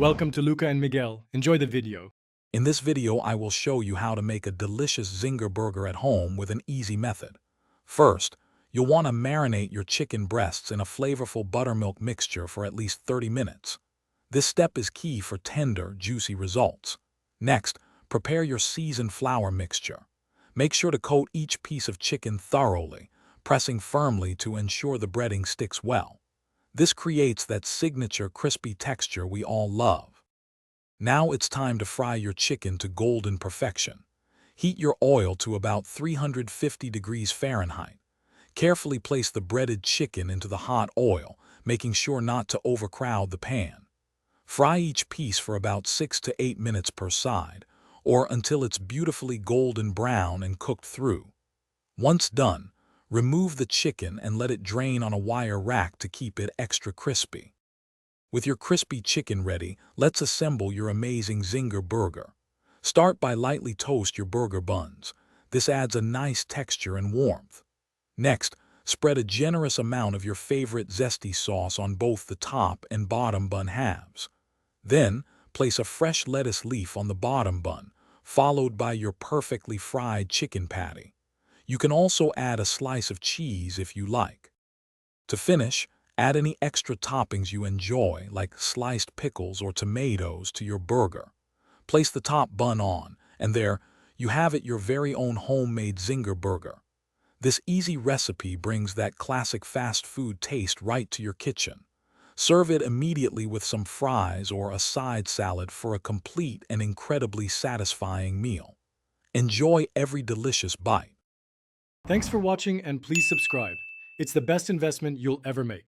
Welcome to Luca and Miguel. Enjoy the video. In this video, I will show you how to make a delicious Zinger burger at home with an easy method. First, you'll want to marinate your chicken breasts in a flavorful buttermilk mixture for at least 30 minutes. This step is key for tender, juicy results. Next, prepare your seasoned flour mixture. Make sure to coat each piece of chicken thoroughly, pressing firmly to ensure the breading sticks well. This creates that signature crispy texture we all love. Now it's time to fry your chicken to golden perfection. Heat your oil to about 350 degrees Fahrenheit. Carefully place the breaded chicken into the hot oil, making sure not to overcrowd the pan. Fry each piece for about 6 to 8 minutes per side, or until it's beautifully golden brown and cooked through. Once done, remove the chicken and let it drain on a wire rack to keep it extra crispy. With your crispy chicken ready, let's assemble your amazing Zinger burger. Start by lightly toast your burger buns. This adds a nice texture and warmth. Next, spread a generous amount of your favorite zesty sauce on both the top and bottom bun halves. Then, place a fresh lettuce leaf on the bottom bun, followed by your perfectly fried chicken patty. You can also add a slice of cheese if you like. To finish, add any extra toppings you enjoy, like sliced pickles or tomatoes, to your burger. Place the top bun on, and there you have it, your very own homemade Zinger burger. This easy recipe brings that classic fast food taste right to your kitchen. Serve it immediately with some fries or a side salad for a complete and incredibly satisfying meal. Enjoy every delicious bite. Thanks for watching and please subscribe. It's the best investment you'll ever make.